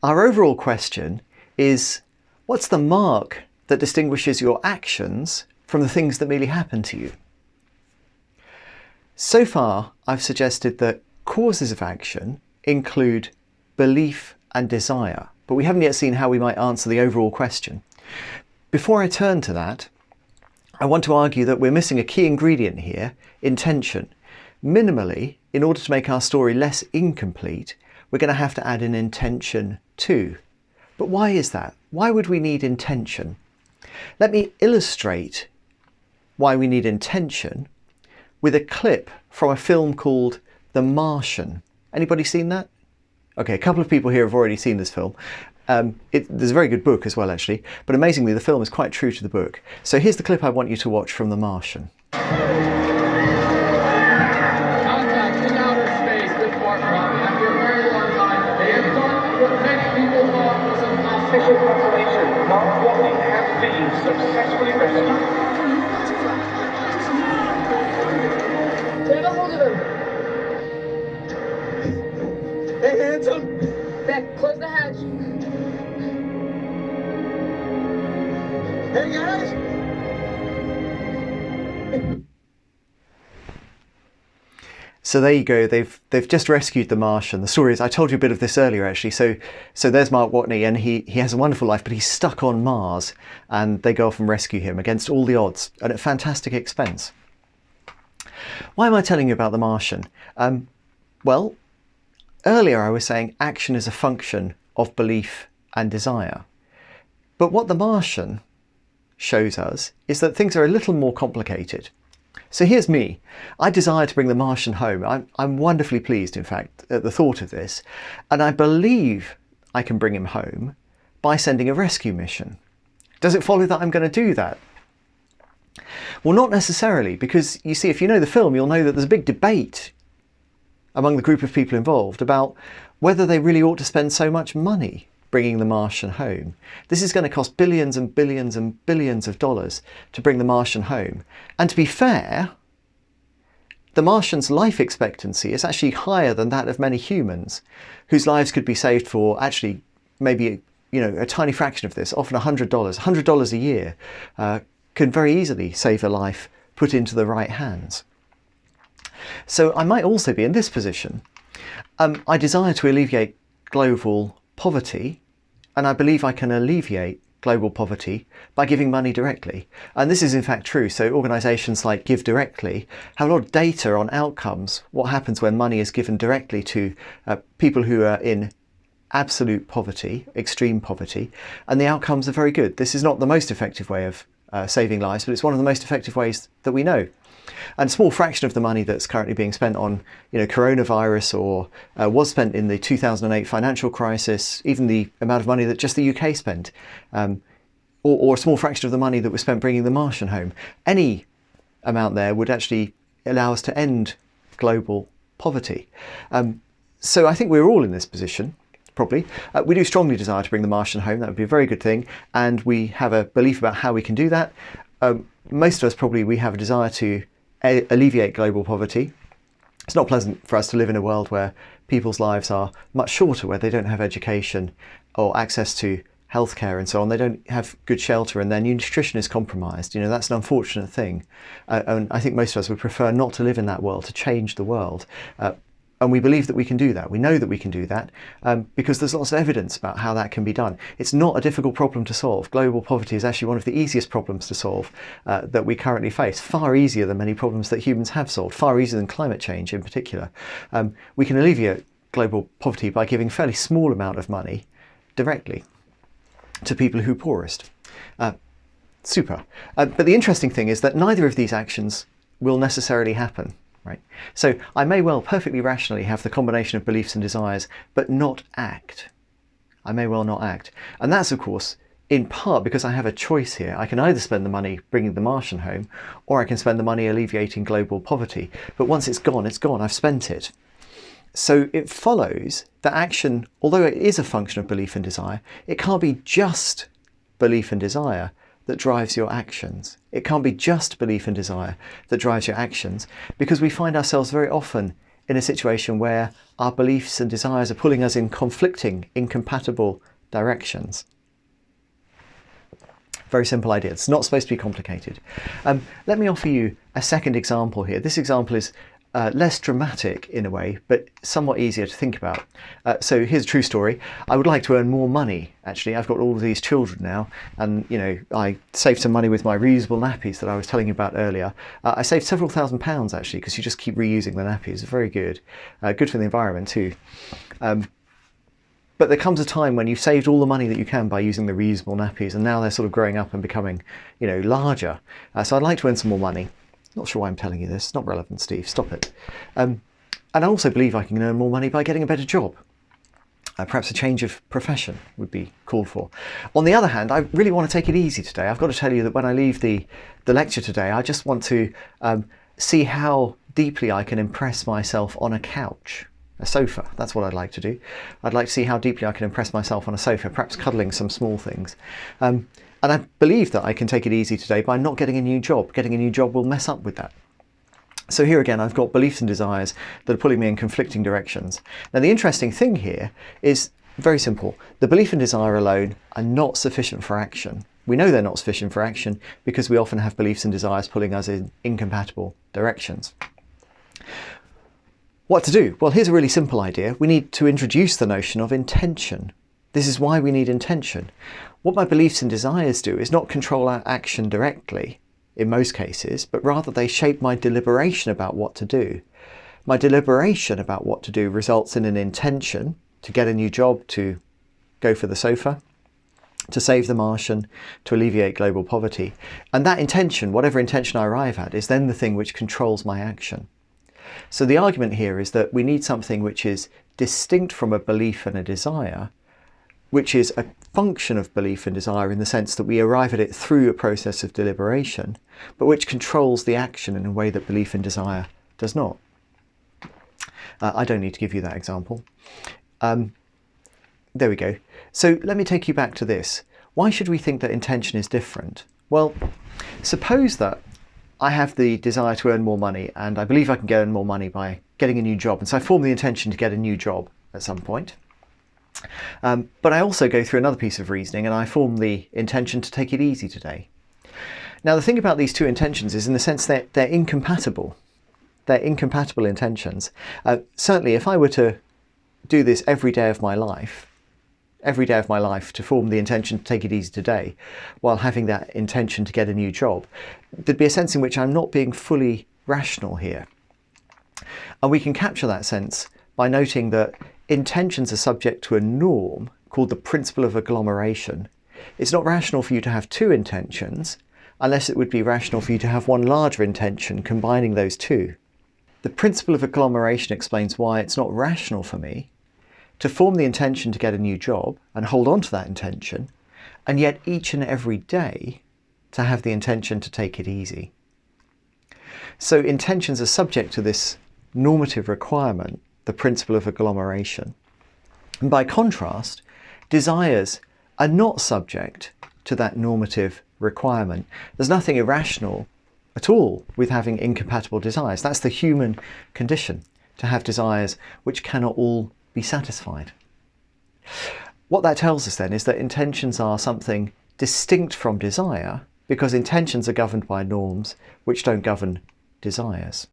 Our overall question is, what's the mark that distinguishes your actions from the things that merely happen to you? So far, I've suggested that causes of action include belief and desire, but we haven't yet seen how we might answer the overall question. Before I turn to that, I want to argue that we're missing a key ingredient here, intention. Minimally, in order to make our story less incomplete, we're going to have to add an intention too. But why is that? Why would we need intention? Let me illustrate why we need intention with a clip from a film called The Martian. Anybody seen that? Okay, a couple of people here have already seen this film. There's a very good book as well, actually, but amazingly the film is quite true to the book. So here's the clip I want you to watch from The Martian. Contact in outer space with Mark Robbie. After a very long time, they have done what many people thought was impossible. Official proclamation, Mark Robbie has been successfully rescued. Grab a hold of him. Hey, handsome! Beck, close the hatch. Hey, guys! So there you go, they've just rescued the Martian. The story is, I told you a bit of this earlier actually, so there's Mark Watney, and he has a wonderful life, but he's stuck on Mars, and they go off and rescue him against all the odds and at fantastic expense. Why am I telling you about the Martian? Well, earlier I was saying action is a function of belief and desire. But what the Martian shows us is that things are a little more complicated. So here's me. I desire to bring the Martian home. I'm wonderfully pleased, in fact, at the thought of this. And I believe I can bring him home by sending a rescue mission. Does it follow that I'm going to do that? Well, not necessarily, because you see, if you know the film, you'll know that there's a big debate among the group of people involved about whether they really ought to spend so much money bringing the Martian home. This is going to cost billions and billions and billions of dollars to bring the Martian home. And to be fair, the Martian's life expectancy is actually higher than that of many humans, whose lives could be saved for actually maybe, a tiny fraction of this, often $100. $100 a year can very easily save a life put into the right hands. So I might also be in this position. I desire to alleviate global poverty, and I believe I can alleviate global poverty by giving money directly. And this is in fact true. So organisations like Give Directly have a lot of data on outcomes, what happens when money is given directly to people who are in absolute poverty, extreme poverty, and the outcomes are very good. This is not the most effective way of saving lives, but it's one of the most effective ways that we know. And a small fraction of the money that's currently being spent on, coronavirus, or was spent in the 2008 financial crisis, even the amount of money that just the UK spent, or a small fraction of the money that was spent bringing the Martian home. Any amount there would actually allow us to end global poverty. So I think we're all in this position. Probably. We do strongly desire to bring the Martian home. That would be a very good thing. And we have a belief about how we can do that. Most of us probably, we have a desire to alleviate global poverty. It's not pleasant for us to live in a world where people's lives are much shorter, where they don't have education or access to healthcare and so on. They don't have good shelter and their nutrition is compromised. That's an unfortunate thing. And I think most of us would prefer not to live in that world, to change the world. And we believe that we can do that. We know that we can do that because there's lots of evidence about how that can be done. It's not a difficult problem to solve. Global poverty is actually one of the easiest problems to solve that we currently face. Far easier than many problems that humans have solved. Far easier than climate change in particular. We can alleviate global poverty by giving a fairly small amount of money directly to people who are poorest. Super. But the interesting thing is that neither of these actions will necessarily happen. Right. So I may well perfectly rationally have the combination of beliefs and desires, but not act. I may well not act. And that's, of course, in part because I have a choice here. I can either spend the money bringing the Martian home, or I can spend the money alleviating global poverty. But once it's gone, I've spent it. So it follows that action, although it is a function of belief and desire, it can't be just belief and desire that drives your actions. It can't be just belief and desire that drives your actions, because we find ourselves very often in a situation where our beliefs and desires are pulling us in conflicting, incompatible directions. Very simple idea. It's not supposed to be complicated. Let me offer you a second example here. This example is less dramatic in a way, but somewhat easier to think about. So here's a true story. I would like to earn more money, actually. I've got all of these children now, and I saved some money with my reusable nappies that I was telling you about earlier. I saved several £1000s actually, because you just keep reusing the nappies. It's very good. Good for the environment too. But there comes a time when you've saved all the money that you can by using the reusable nappies, and now they're sort of growing up and becoming, larger. So I'd like to earn some more money. Not sure why I'm telling you this. It's not relevant, Steve. Stop it. And I also believe I can earn more money by getting a better job. Perhaps a change of profession would be called for. On the other hand, I really want to take it easy today. I've got to tell you that when I leave the lecture today, I just want to see how deeply I can impress myself on a couch. A sofa, that's what I'd like to do. I'd like to see how deeply I can impress myself on a sofa, perhaps cuddling some small things. And I believe that I can take it easy today by not getting a new job. Getting a new job will mess up with that. So here again, I've got beliefs and desires that are pulling me in conflicting directions. Now the interesting thing here is very simple. The belief and desire alone are not sufficient for action. We know they're not sufficient for action because we often have beliefs and desires pulling us in incompatible directions. What to do? Well, here's a really simple idea. We need to introduce the notion of intention. This is why we need intention. What my beliefs and desires do is not control our action directly, in most cases, but rather they shape my deliberation about what to do. My deliberation about what to do results in an intention to get a new job, to go for the sofa, to save the Martian, to alleviate global poverty. And that intention, whatever intention I arrive at, is then the thing which controls my action. So the argument here is that we need something which is distinct from a belief and a desire, which is a function of belief and desire in the sense that we arrive at it through a process of deliberation, but which controls the action in a way that belief and desire does not. I don't need to give you that example. There we go. So let me take you back to this. Why should we think that intention is different? Well, suppose that I have the desire to earn more money, and I believe I can earn more money by getting a new job. And so I form the intention to get a new job at some point. But I also go through another piece of reasoning and I form the intention to take it easy today. Now the thing about these two intentions is in the sense that they're incompatible. They're incompatible intentions. Certainly if I were to do this every day of my life to form the intention to take it easy today, while having that intention to get a new job, there'd be a sense in which I'm not being fully rational here. And we can capture that sense by noting that intentions are subject to a norm called the principle of agglomeration. It's not rational for you to have two intentions, unless it would be rational for you to have one larger intention combining those two. The principle of agglomeration explains why it's not rational for me to form the intention to get a new job and hold on to that intention, and yet each and every day to have the intention to take it easy. So intentions are subject to this normative requirement, the principle of agglomeration. And by contrast, desires are not subject to that normative requirement. There's nothing irrational at all with having incompatible desires. That's the human condition, to have desires which cannot all be satisfied. What that tells us then is that intentions are something distinct from desire, because intentions are governed by norms which don't govern desires.